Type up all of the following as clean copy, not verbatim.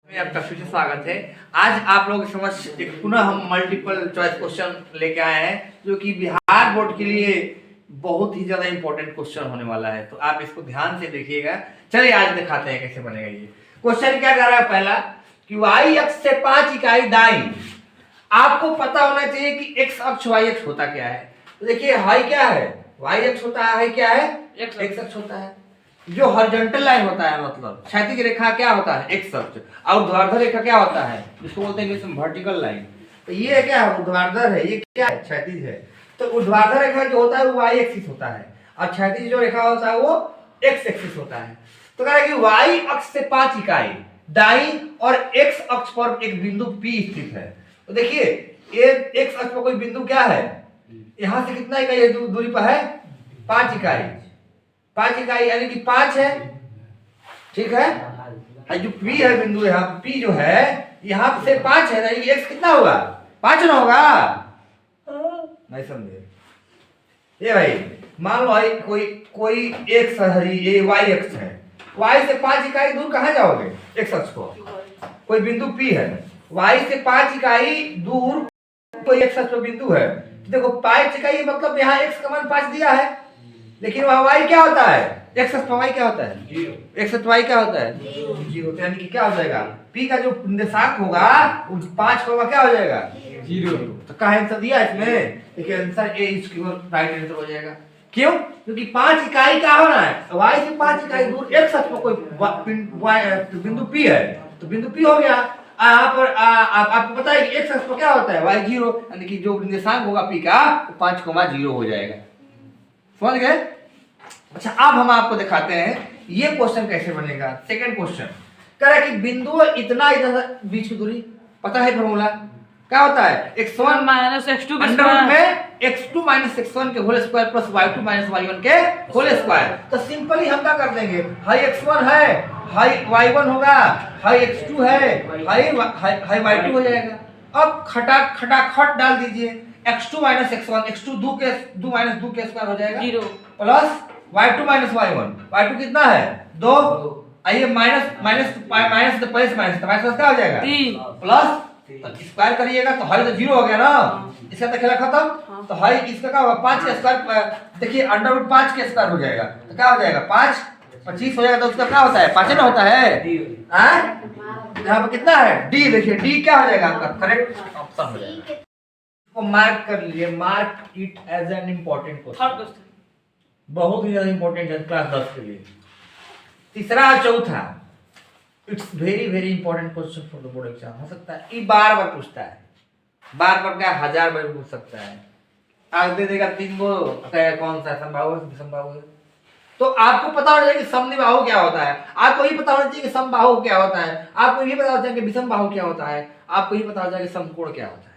में आपका फिर से स्वागत है। आज आप लोगों के समझ एक पुनः हम मल्टीपल चॉइस क्वेश्चन लेके आए हैं जो कि बिहार बोर्ड के लिए बहुत ही ज्यादा इंपॉर्टेंट क्वेश्चन होने वाला है, तो आप इसको ध्यान से देखिएगा। चलिए आज दिखाते हैं कैसे बनेगा ये क्वेश्चन। क्या कर रहा है पहला कि y अक्ष से 5 इकाई दाईं। आपको पता होना चाहिए कि x अक्ष y अक्ष होता क्या है। तो देखिए y क्या है, y अक्ष होता है, क्या है x अक्ष होता है। जो हॉरिजॉन्टल लाइन होता है मतलब क्षैतिज रेखा क्या होता है एक्स अक्ष, और ऊर्ध्वाधर रेखा क्या होता है जिसको बोलते हैं इंग्लिश में वर्टिकल लाइन। तो ये क्या है, ऊर्ध्वाधर है, ये क्या है क्षैतिज है। तो ऊर्ध्वाधर रेखा जो होता है वो वाई एक्सिस होता है और क्षैतिज जो रेखा होता है वो एक्स एक्सिस होता है। तो कह रहा है कि वाई अक्ष से 5 इकाई दाईं और एक्स अक्ष पर एक बिंदु P स्थित है। तो देखिए एक्स अक्ष पर कोई बिंदु क्या है, यहां से कितना इकाई दूरी पर है 5 इकाई, 5 इकाई यानी कि 5 है, ठीक है। जो P है बिंदु यहाँ P जो है यहाँ से 5 है, यानी कि x कितना होगा 5 ना होगा, नहीं समझे। ये भाई मान लो भाई कोई x है, ये y अक्ष है, y से 5 इकाई दूर कहाँ जाओगे x अक्ष को, कोई बिंदु P है, y से 5 इकाई दूर कोई x अक्ष पर बिंदु है। देखो 5 इकाई मतलब यहाँ x का मान 5 दिया है, लेकिन वहां y क्या होता है x अक्ष पर y क्या होता है 0, x अक्ष y क्या होता है 0। यानी कि क्या हो जाएगा p का जो निर्देशांक होगा वो 5 का क्या हो जाएगा 0। तो क्या आंसर दिया इसमें, देखिए आंसर ए इसकी राइट आंसर हो जाएगा। क्यों, क्योंकि 5 इकाई क्या होना है, y से 5 इकाई दूर x अक्ष पर कोई बिंदु p है, तो बिंदु p हो गया। यहाँ पर आपको पता है कि x अक्ष पर क्या होता है y 0, यानी कि जो निर्देशांक होगा p का 5,0 हो जाएगा। समझ गए। अच्छा अब हम आपको दिखाते हैं ये क्वेश्चन कैसे बनेगा। सेकंड क्वेश्चन कह रहा है कि बिंदु इतना इधर बीच की दूरी, पता है फॉर्मूला क्या होता है x1 माइनस x2 में x2 माइनस x1 के whole square plus y2 minus y1 के होल स्क्वायर। तो सिंपली हम क्या कर देंगे, हाई x1 है, हाई y1 होगा, हाई x2 है, हाई y2 हो जाएगा। अब खटाखट डाल दीजिए x2 minus x1, x2 2 minus 2 के स्क्वायर हो जाएगा 0 plus y2 minus y1, y2 कितना है 2, आइए माइनस तो प्लस माइनस क्या हो जाएगा 3 प्लस स्क्वायर करिएगा तो हाई तो 0 हो गया ना, इसका तो खेला खत्म। तो हाई इसका क्या होगा 5 के स्क्वायर, देखिए अंडर रूट 5 के स्क्वायर हो जाएगा, तो क्या हो जाएगा 5 25 हो जाएगा। तो उसका क्या होता है 5 ना होता है, यहाँ पर कितना है डी, देखिए डी क्या हो जाएगा आपका करेक्ट ऑप्शन हो जाएगा। मार्क कर लीजिए, mark it as an important question, बहुत ही ज्यादा इंपॉर्टेंट है क्लास 10 के लिए। तीसरा चौथा it's very very important question for the board exam. हो सकता है ये बार बार पूछता है, बार बार क्या 1000 बार पूछ सकता है। आज दे देगा 3 गो कौन सा समबाहु है विषमबाहु है, तो आपको पता होना चाहिए कि समद्विबाहु क्या होता है, आपको ये पता होना चाहिए कि समबाहु क्या होता है, आपको ये पता होना चाहिए कि विषमबाहु क्या होता है, आपको ये पता होना चाहिए कि समकोण क्या होता है।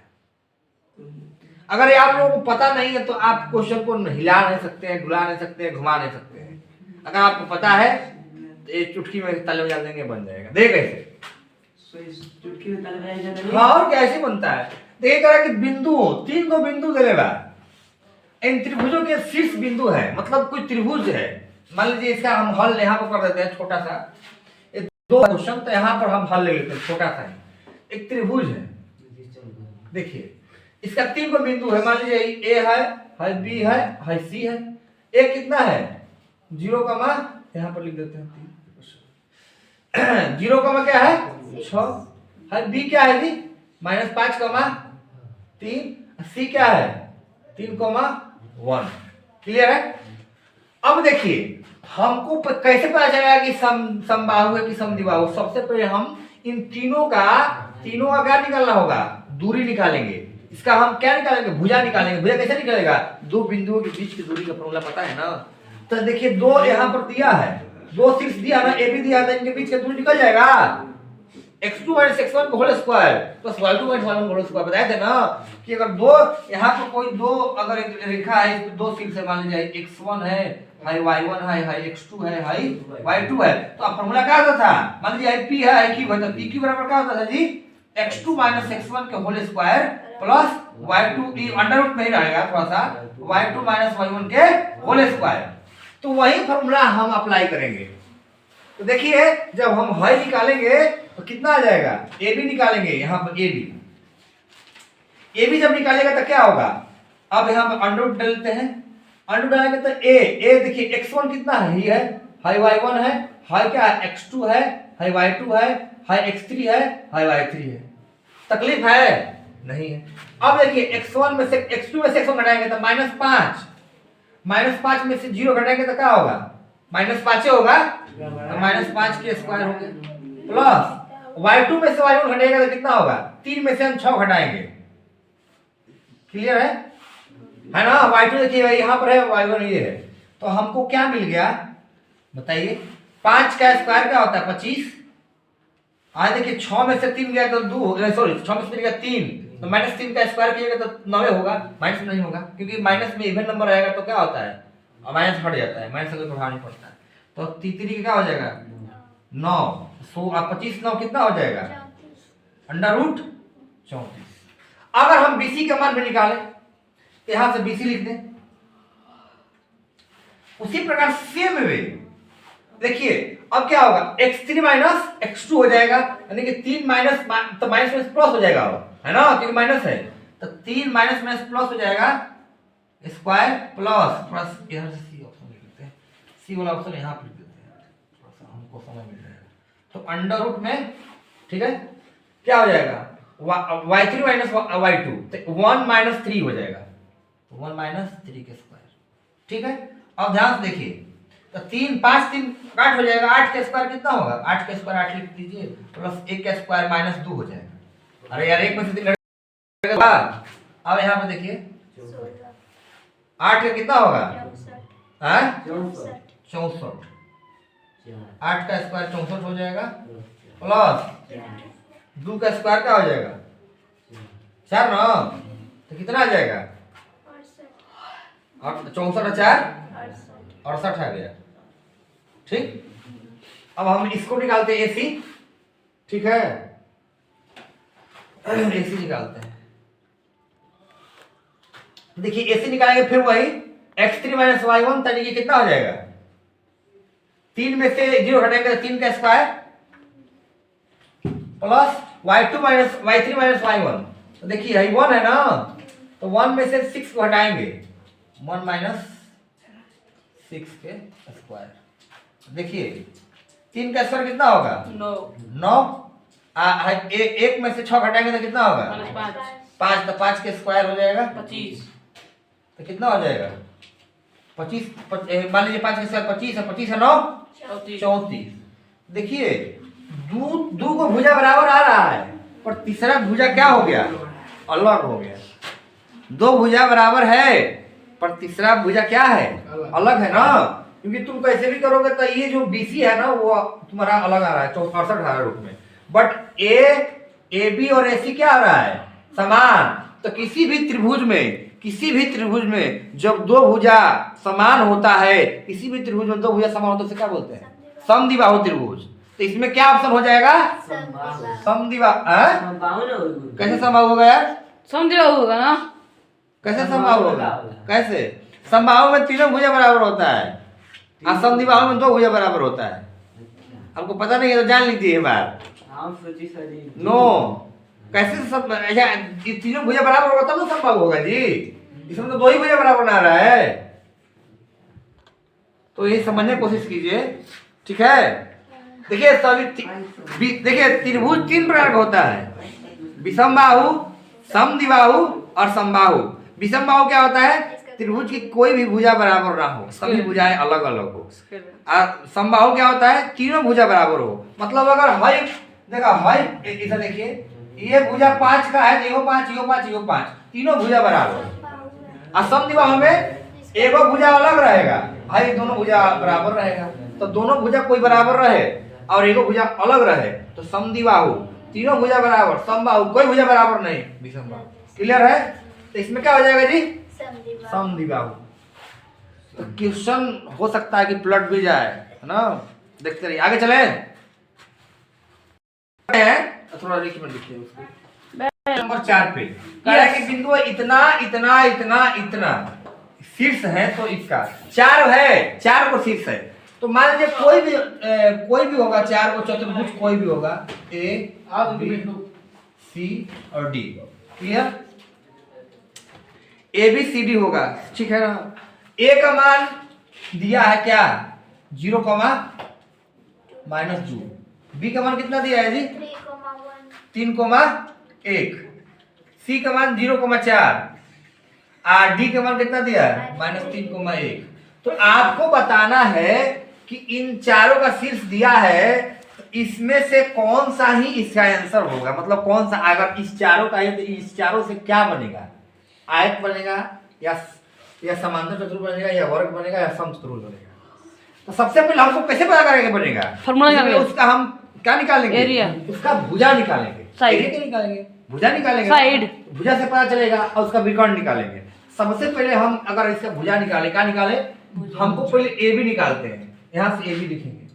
अगर आप लोगों को पता नहीं है तो आप क्वेश्चन को हिला नहीं सकते हैं, डुला नहीं सकते हैं, घुमा नहीं सकते हैं। अगर आपको पता है तो एक चुटकी में ताले बजा देंगे बन जाएगा। देख कैसे चुटकी में ताले बजा देंगे, और कैसे बनता है। देखिए कह रहा है कि बिंदु 3 को बिंदु दे देगा, इन त्रिभुजों के शीर्ष बिंदु है, मतलब कोई त्रिभुज है। मान लीजिए इसका हम हल यहाँ पर कर देते हैं छोटा सा, 2 क्वेश्चन तो यहाँ पर हम हल ले लेते हैं छोटा सा ही। एक त्रिभुज है, देखिए इसका 3 को बिंदु है, मान लीजिए ए है, हाई बी है, हाई सी है। ए कितना है 0, यहाँ पर लिख देते हैं 0, क्या है 6, हाई बी क्या है जी -5, 3, सी क्या है 3, 1। क्लियर है। अब देखिए हमको कैसे पता चलेगा कि समबाहु है कि समद्विबाहु। सबसे पहले हम इन तीनों का क्या निकालना होगा, दूरी निकालेंगे। इसका हम क्या निकालेंगे, भुजा निकालेंगे। भुजा कैसे निकलेगा, 2 बिंदुओं के बीच की दूरी का फॉर्मूला पता है ना। तो देखिए 2 यहाँ पर दिया है, 2 शीर्ष दिया ना, ए बी दिया था, इनके बीच की दूरी निकल जाएगा x2 माइनस x1 का whole square plus y2 minus y1 का होल स्क्वायर। बताए थे ना कि अगर 2 यहाँ पर कोई 2 अगर एक रेखा है, इस 2 शीर्ष है, मान लीजिए x1 है, हाई y1 है, हाई x2 है, हाई y2 है, तो अब फॉर्मूला क्या होता था, मान लीजिए हाई p है, हाई q है, तो p q बराबर क्या होता था जी x2 माइनस x1 के whole square plus y2 under root में ही रहेगा थोड़ा सा, y2 माइनस y1 के होल स्क्वायर। तो वही फॉर्मूला हम अप्लाई करेंगे। तो देखिए जब हम हाई निकालेंगे तो कितना आ जाएगा, ए बी निकालेंगे यहाँ पर, ए बी जब निकालेगा तो क्या होगा, अब यहाँ पर अंडर रूट डालते हैं, अंडर रूट डालेंगे तो ए देखिए x1 कितना है, ये है, हाई y1 है, हाई क्या है x2 है, हाई y2 है, हाई x3 है, हाई y3 है। तकलीफ है नहीं है। अब देखिए x1 में से x2 में से x1 घटाएंगे तो -5, -5 में से 0 घटाएंगे तो क्या होगा, -5 होगा, तो -5 के स्क्वायर हो गया, प्लस y2 में से y1 घटाएगा तो कितना होगा, 3 में से हम 6 घटाएंगे, क्लियर है ना। y2 देखिए यहाँ पर है, y1 ये है, तो हमको क्या मिल गया बताइए, 5 का स्क्वायर क्या होता है 25, आज देखिए 6 में से 3 गया तो 2, सॉरी 6 में से 3 गया 3, तो -3 का स्क्वायर कीजिएगा तो 9 होगा, माइनस नहीं होगा, क्योंकि माइनस में इवन नंबर आएगा तो क्या होता है, और माइनस हट जाता है, माइनस का कोई प्रभाव नहीं पड़ता है। तो 3 क्या हो जाएगा 9, सो अब 25 9 कितना हो जाएगा, अंडर रूट 34। अगर हम BC का मान भी निकालें तो यहां से BC लिख दें, उसी प्रकार सेम वे देखिए अब क्या होगा, x3 माइनस x2 हो जाएगा, यानी कि 3 माइनस तो माइनस में प्लस हो जाएगा, है ना, क्योंकि माइनस है, तो 3 माइनस में प्लस हो जाएगा, स्क्वायर प्लस इधर से सी ऑप्शन लिख देते हैं, सी वाला ऑप्शन यहाँ पर लिख देते हैं, थोड़ा सा हमको समय मिल जाएगा। तो अंडर रूट में ठीक है क्या हो जाएगा, y3 माइनस y2, तो 1 माइनस 3 हो जाएगा, तो 1 माइनस 3 के स्क्वायर, ठीक है। अब ध्यान से देखिए, तो 3 5 3 8 हो जाएगा, 8 का स्क्वायर कितना होगा, 8 का स्क्वायर 8 लिख दीजिए, प्लस 1 का स्क्वायर माइनस 2 हो जाएगा। अरे यार 1 में से 3 लगेगा, अब यहाँ पे देखिए 8 का कितना होगा, हाँ 64, 8 का स्क्वायर 64 हो जाएगा, प्लस 2 का स्क्वायर क्या हो जाएगा 4 ना, तो कितना आ जाएगा, और 64 और 4 68 आ गया, ठीक। अब हम इसको निकालते हैं AC, ठीक है, AC निकालते हैं, देखिए AC निकालेंगे फिर वही x3 माइनस y1, यानी कि कितना हो जाएगा, 3 में से 0 घटाएंगे तो 3 का square, plus y2 minus y3 minus y1, तो देखिए यही 1 है ना, तो 1 में से 6 को हटाएंगे, 1 माइनस 6 के स्क्वायर, देखिए 3 का स्क्वायर कितना होगा 9, 1 में से 6 घटाएंगे तो कितना होगा 5, तो 5 के स्क्वायर हो जाएगा 25, तो कितना हो जाएगा 25, मान लीजिए 5 के स्क्वायर 25 है, 25 है 9 34। देखिए दो को भुजा बराबर आ रहा है, पर तीसरा भुजा क्या हो गया, अलग हो गया। 2 भुजा बराबर है पर तीसरा भुजा क्या है, अलग है ना, क्योंकि तुम कैसे भी करोगे तो ये जो BC है ना वो तुम्हारा अलग आ रहा है 68 आ रहा है रूप में, बट AB और AC क्या आ रहा है समान। तो किसी भी त्रिभुज में जब 2 भुजा समान होता है, किसी भी त्रिभुज में 2 भुजा समान होता है, क्या बोलते हैं समद्विबाहु त्रिभुज। तो इसमें क्या ऑप्शन हो जाएगा समद्विबाहु, कैसे समबाहु होगा यार, समद्विबाहु होगा ना, कैसे समबाहु होगा, कैसे समबाहु में 3 भुजा बराबर होता है और समद्विबाहु में 2 भुजा बराबर होता है। आपको पता नहीं है तो जान लीजिए एक बार, नो कैसे सब ऐसा 3 भुजा बराबर होगा तब तो समबाहु होगा जी, इसमें तो 2 ही भुजा बराबर ना रहा है। तो ये समझने की कोशिश कीजिए, ठीक है। देखिए सभी देखिए त्रिभुज 3 प्रकार का होता है, विषमबाहु, समद्विबाहु और समबाहु। विषमबाहु क्या होता है, त्रिभुज की कोई भी भुजा बराबर ना हो, सभी भुजाएं अलग अलग हो। और समबाहु क्या होता है, तीनों भुजा बराबर हो, मतलब अगर हाई देखा हाई इसे देखिए ये भुजा 5 का है, यो 5 यो 5 यो 5 तीनों भुजा बराबर। और समद्विबाहु में एगो भुजा अलग रहेगा, भाई दोनों भुजा बराबर रहेगा। तो दोनों भुजा कोई बराबर रहे और एगो भुजा अलग रहे तो समद्विबाहु, तीनों भुजा बराबर, समबाहु कोई भुजा बराबर नहीं, विषमबाहु। क्लियर है। तो इसमें क्या हो जाएगा जी समद्विबाहु। तो क्वेश्चन हो सकता है कि पलट भी जाए, है ना। देखते रहिए, आगे चले थोड़ा लिखिए उसको नंबर 4 पे कह कि बिंदु इतना इतना इतना इतना शीर्ष है, तो इसका 4 है, 4 को शीर्ष है तो मान लीजिए कोई भी होगा, चार को चतुर्भुज कोई भी होगा, ए बी सी और D. Clear? A B C D होगा, ठीक है ना। ए का मान दिया है क्या 0, -2। बी का मान कितना दिया है जी 3,1। सी का मान 0,4 और डी का मान कितना दिया है -3,1। तो आपको बताना है कि इन चारों का शीर्ष दिया है, तो इसमें से कौन सा ही इसका आंसर होगा, मतलब कौन सा, अगर इस चारों का है तो इस चारों से क्या बनेगा, आयत बनेगा या समांतर चतुर्भुज बनेगा या वर्ग बनेगा या समचतुर्भुज बनेगा। तो सबसे पहले हमको कैसे पता करेंगे बनेगा, उसका हम क्या निकालेंगे, एरिया, उसका भुजा निकालेंगे, एरिया क्या निकालेंगे, भुजा निकालेंगे, साइड, भुजा से पता चलेगा, और उसका विकर्ण निकालेंगे। सबसे पहले हम अगर इसका भुजा निकाले, क्या निकाले, हमको पहले ए बी निकालते हैं, यहाँ से ए बी लिखेंगे।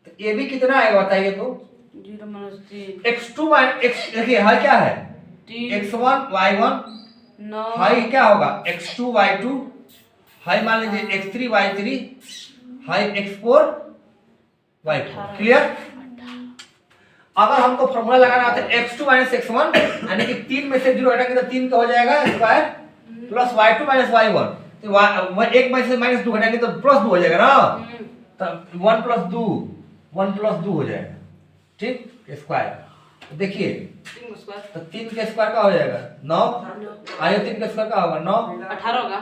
तो ए बी कितना आएगा बताइए तो 0 x2 x, देखिए हाई क्या है x1 y1, हाई क्या होगा x2 y2, हाई मान लीजिए x3 y3, high x4 y4। Clear? अगर हमको फॉर्मूला लगाना है x2 x1, यानी कि 3 में से 0 हटाएंगे तो 3 का हो जाएगा स्क्वायर, प्लस y2 y1, तो एक में से -2 हटाएंगे तो +2 हो जाएगा ना, तो 1 + 2 हो जाएगा, ठीक, स्क्वायर। तो देखिए 3 का स्क्वायर, तो 3 का स्क्वायर का हो जाएगा 9, आइए 3 का स्क्वायर का होगा 9, 18 होगा।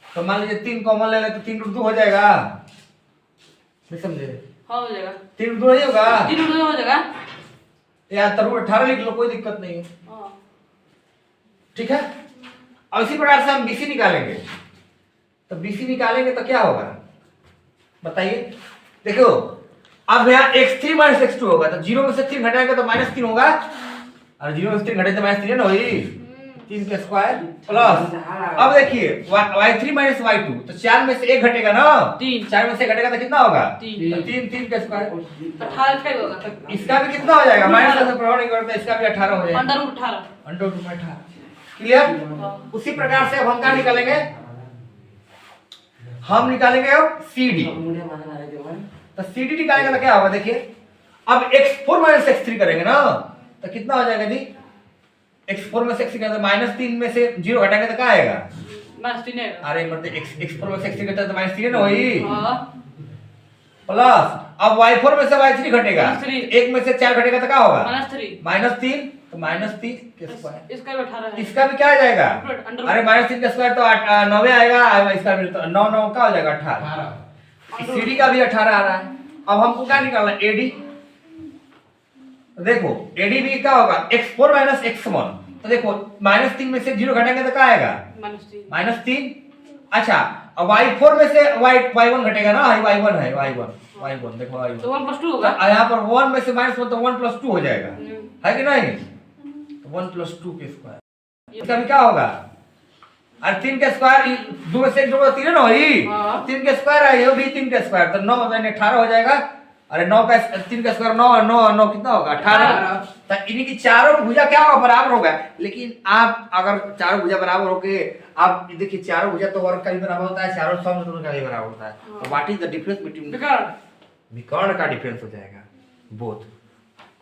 तो मान लीजिए 3 कॉमन ले ले तो 3 × 2 हो जाएगा, नहीं समझे, हाँ हो जाएगा, 3 × 2 नहीं होगा, 3 × 2 हो जाएगा यार, तरु 18 लिख लो, कोई दिक्कत नहीं है, ठीक है। और इसी प्रकार से हम बीसी निकालेंगे, तो बीसी निकालेंगे तो क्या होगा बताइए, देखो अब यहाँ x3 - x2 होगा, तो 0 में से 3 घटाएंगे तो -3 होगा, और 0 में से 3 घटे तो -3 ना होगी, 3 का स्क्वायर प्लस, अब देखिए y3 - y2, तो 4 में से 1 घटेगा ना, 4 में से घटेगा तो कितना होगा 3 का स्क्वायर 18 का होगा, तो इसका भी कितना हो जाएगा, माइनस से प्रभाव नहीं करता, इसका भी 18 हो जाएगा, √18। क्लियर? उसी प्रकार से अब हम क्या निकालेंगे, हम निकालेंगे अब CD। तो CD निकालेंगे तो क्या होगा देखिए, अब x4 - x3 करेंगे ना, तो कितना हो जाएगा जी, x4 में से x3 करेंगे तो -3 में से 0 घटाएंगे तो क्या आएगा -3 आएगा, अरे मतलब x4 में से x3 घटाएंगे तो -3 ना होगी, प्लस अब y4 में से y3 घटेगा, 1 में से 4 घटेगा तो क्या होगा -3, तो -3 के स्क्वायर, इसका भी 18 है, इसका भी क्या आ जाएगा, अरे -3 का स्क्वायर तो 9 आएगा, इसका भी तो 9 9 का हो जाएगा 18, CD का भी 18 आ रहा है। अब हमको क्या निकालना है AD, देखो AD भी क्या होगा x4 - x1, तो देखो -3 में से 0 घटाएंगे तो क्या आएगा -3, अच्छा अब y4 में से y1 घटेगा ना, y1 है, y1 देखो y1, तो 1 + 2 होगा, यहाँ पर 1 में से -1 तो 1 + 2 हो जाएगा, है कि नहीं, तो 1 + 2 के स्क्वायर, इसका भी क्या होगा, और 3 का स्क्वायर 2 में से 1 जोड़ो 3 ना होगी, 3 का स्क्वायर है, ये भी 3 का स्क्वायर, तो 9 यानी 18 हो जाएगा, अरे 9 का 3 का स्क्वायर 9 9 कितना होगा 18, तो इन्हीं की चारों भुजा क्या होगा बराबर होगा। लेकिन आप अगर चारों भुजा बराबर होके, आप देखिए चारों भुजा तो वर्ग का भी बराबर होता है, चारों समचतुर्भुज का भी बराबर होता है, तो what is the difference between, विकर्ण का डिफरेंस हो जाएगा बोथ,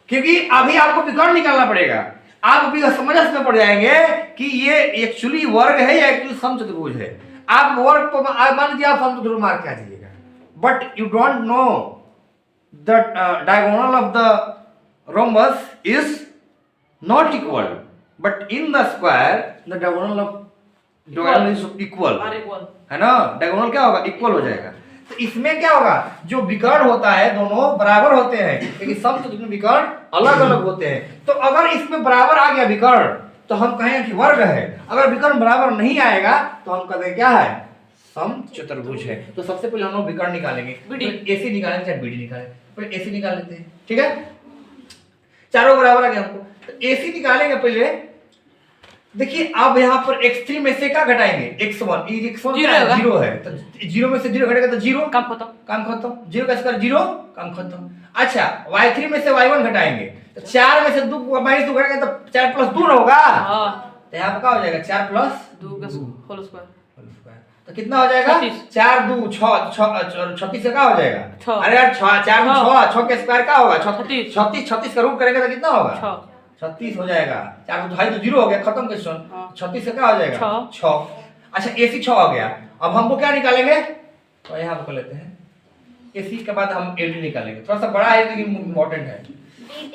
क्योंकि अभी आपको विकर्ण निकालना पड़ेगा, आप अभी समझ में पड़ जाएंगे कि ये एक्चुअली वर्ग है या एक्चुअली समचतुर्भुज है। आप वर्ग को मान लीजिए आप समचतुर्भुज मार्क क्या दीजिएगा, but you don't know the diagonal of the rhombus is not equal, but in the square the diagonal of diagonal is equal, है ना, डायगोनल क्या होगा इक्वल हो जाएगा। तो इसमें क्या होगा, जो विकर्ण होता है दोनों बराबर होते हैं, लेकिन समचतुर्भुज में विकर्ण अलग अलग होते हैं। तो अगर इसमें बराबर आ गया विकर्ण तो हम कहें कि वर्ग है, अगर विकर्ण बराबर नहीं आएगा तो हम कहते हैं क्या है, समचतुर्भुज है। तो सबसे पहले हम लोग विकर्ण निकालेंगे, AC निकालेंगे चाहे BD निकालेंगे, पहले AC निकाल लेते हैं, ठीक है, चारों बराबर आ गया हमको, तो AC निकालेंगे पहले। देखिए अब यहाँ पर x3 में से क्या घटाएंगे, x1 0 है, तो 0 में से 0 घटेगा तो 0, काम खत्म, 0 का स्क्वायर 0, काम खत्म। अच्छा y3 में से y1 घटाएंगे, तो 4 में से 2 -2 घटाएंगे तो 4 + 2 ना होगा, तो यहाँ पर क्या हो जाएगा 4 + 2 होल स्क्वायर, तो कितना हो जाएगा 36। 4 2 6 36 से क्या हो जाएगा छः। अरे यार 4 6 6 के स्क्वायर क्या होगा 36। 36 का रूट करेंगे तो कितना होगा 6 36 हो जाएगा 4 तो 2.5 तो 0 हो गया खत्म क्वेश्चन हाँ। 36 से क्या हो जाएगा छः। 6 अच्छा AC 6 हो गया अब हमको क्या निकालेंगे तो यहाँ पर कर लेते हैं AC के बाद हम AD निकालेंगे थोड़ा सा बड़ा है लेकिन इंपॉर्टेंट है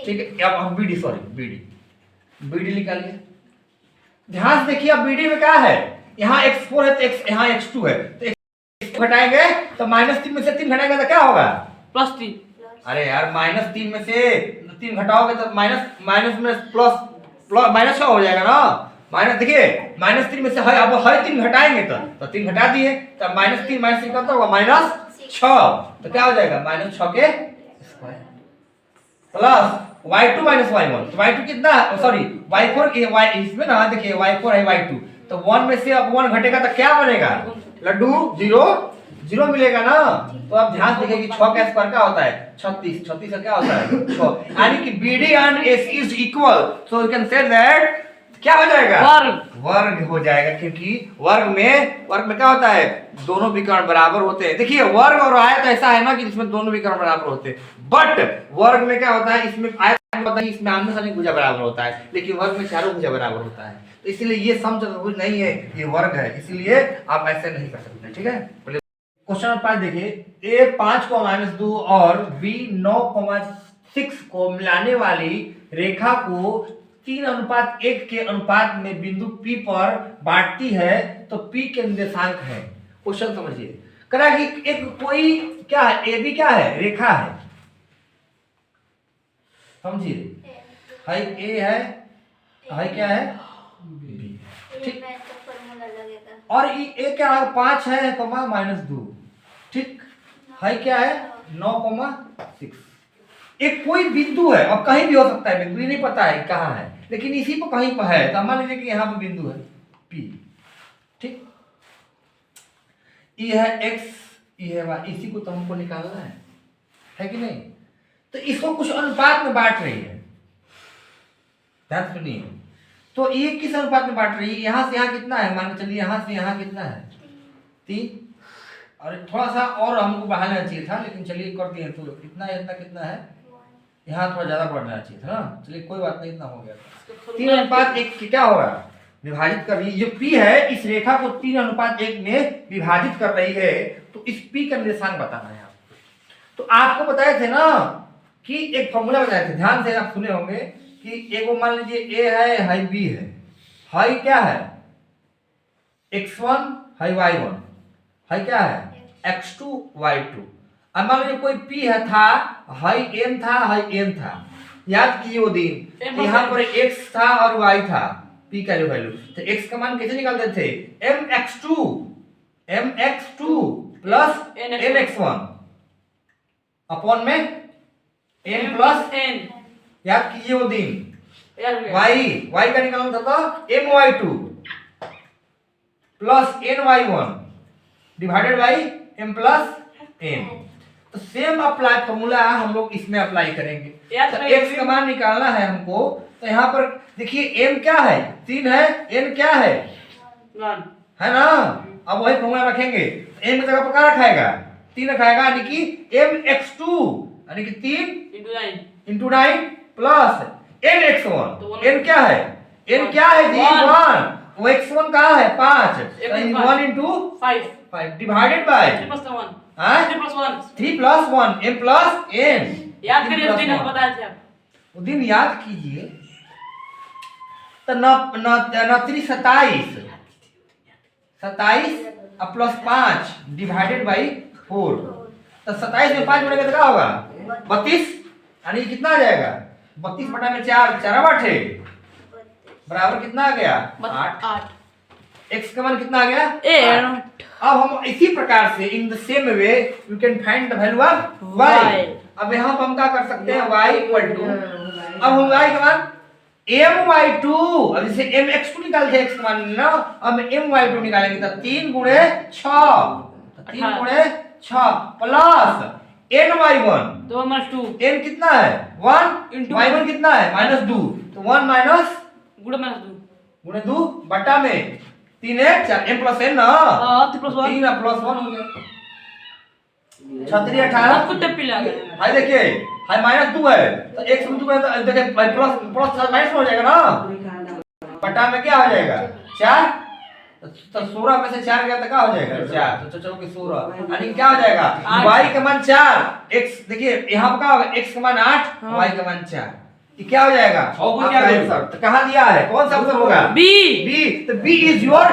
ठीक है अब हम BD सॉरी BD निकालिए ध्यान से देखिए अब BD में क्या है यहाँ x4 है तो x यहाँ x2 है तो x घटाएंगे तो -3 में से 3 घटाएंगे तो क्या होगा +3 अरे यार -3 में से 3 घटाओगे तो माइनस में प्लस माइनस हो जाएगा ना माइनस देखिए -3 में से है अब है 3 घटाएंगे तो 3 घटा दिए तो -3 कितना होगा -6 तो क्या हो जाएगा -6 के स्क्वायर प्लस y2 y1 तो y2 कितना सॉरी y4 के y इसमें ना देखिए y4 है y2 तो 1 में से अब 1 घटेगा तो क्या बनेगा लड्डू 0 मिलेगा ना तो आप ध्यान से देखिए कि 6 का स्क्वायर क्या होता है 36 का क्या होता है 6 यानी कि BD and AC is equal so you can say that क्या हो जाएगा वर्ग हो जाएगा क्योंकि वर्ग में क्या होता है दोनों विकर्ण बराबर होते हैं देखिए वर्ग और आयत ऐसा है ना कि इसमें दोनों विकर्ण बराबर होते हैं बट वर्ग में क्या होता है इसमें आयत होता है इसमें आमने सामने भुजा बराबर होता है लेकिन वर्ग में चारों भुजा बराबर होता है तो इसलिए ये समचतुर्भुज नहीं है ये वर्ग है इसलिए आप ऐसे नहीं कर सकते ठीक है क्वेश्चन नंबर 5 देखिए A 5,-2 और B 9,6 को मिलाने वाली रेखा को 3:1 के अनुपात में बिंदु P पर बांटती है तो P के निर्देशांक है क्वेश्चन समझिए करा कि एक कोई क्या है AB क्या है रेखा है समझिए हाई A है हाई क्या है B ठीक और ये क्या है 5 है -2 ठीक हाई क्या है 9,6 एक कोई बिंदु है अब कहीं भी हो सकता है बिंदु ये नहीं पता है कहाँ है लेकिन इसी पर कहीं पर है तो मान लीजिए कि यहाँ पे बिंदु है P ठीक ये है x ये है y इसी को तो हमको निकालना है कि नहीं तो इसको कुछ अनुपात में बांट रही है ध्यान सुनिए तो ये किस अनुपात में बांट रही है यहाँ से यहाँ कितना है मान के चलिए यहाँ से यहाँ कितना है 3 और थोड़ा सा और हमको बढ़ाना चाहिए था लेकिन चलिए कर दिए तो कितना है यहाँ थोड़ा ज्यादा बढ़ना चाहिए था ना चलिए कोई बात नहीं इतना हो गया 3:1 क्या हो रहा है विभाजित कर रही है जो P है इस रेखा को 3:1 में विभाजित कर रही है तो इस P का निर्देशांक बताना है आपको तो आपको बताए थे ना कि एक फॉर्मूला बताए थे ध्यान से आप सुने होंगे कि एक मान लीजिए A है हाई B है हाई क्या है x1 हाई y1 हाई क्या है x2 y2 अब मान लीजिए कोई P है था हाई M था हाई N था याद कीजिए वो दिन यहाँ पर x था और y था P का जो वैल्यू तो x का मान कैसे निकालते थे mx2 प्लस nx1 अपॉन में n प्लस n याद कीजिए वो दिन y का निकालना था my2 plus ny1 divided by m plus n तो सेम अप्लाई फॉर्मूला हम लोग इसमें अप्लाई करेंगे तो x का मान निकालना है हमको तो यहाँ पर देखिए m क्या है 3 है n क्या है 1 है ना अब वही फॉर्मूला रखेंगे m की जगह पर क्या रखाएगा 3 रखाएगा यानी कि mx2 यानी कि 3 into 9 प्लस nx1 तो n क्या है n क्या है जी 1 वो x1 कहाँ है 5 1 into 5 डिवाइडेड बाय 3 plus 1 हाँ 3 plus 1 3 plus 1 m plus n याद करिए उस दिन हम बताए थे आप वो दिन याद कीजिए तो न 3 27 और प्लस 5 डिवाइडेड बाई 4 तो 27 में 5 जोड़ेंगे तो क्या होगा 32 यानी कितना आ जाएगा 32 बटा में 4 4 है बराबर कितना आ गया 8 x का मान कितना आ गया 8 अब हम इसी प्रकार से in the same way you can find the value of y अब यहाँ पर हम क्या कर सकते हैं y इक्वल टू अब हम y का मान my2 अब जैसे mx2 निकालते हैं x का मान ना अब my2 निकालेंगे तो 3 गुणे 6 3 गुणे 6 प्लस ny1 2 minus 2 n कितना है 1 into y1 कितना है -2 तो 1 माइनस गुणा minus 2 गुणे 2 बटा में 3 1 4 m प्लस n ना, हाँ, 3 + 1 3 प्लस 1 हो गया, 36 18। सब कुछ टिप्पी लगा है। भाई देखिए, हाई -2 है तो x में 2 है तो देखिए प्लस प्लस माइनस हो जाएगा ना, बटा में क्या हो जाएगा 4, तो 16 में से 4 गया तो क्या हो जाएगा 4, तो चलो कि 16 यानी क्या हो जाएगा y का मान 4, x देखिए यहाँ पर क्या होगा, x का मान 8, y का मान 4, ये क्या हो जाएगा आपका आंसर। तो कहाँ दिया है, कौन सा आंसर होगा B B, तो B इज योर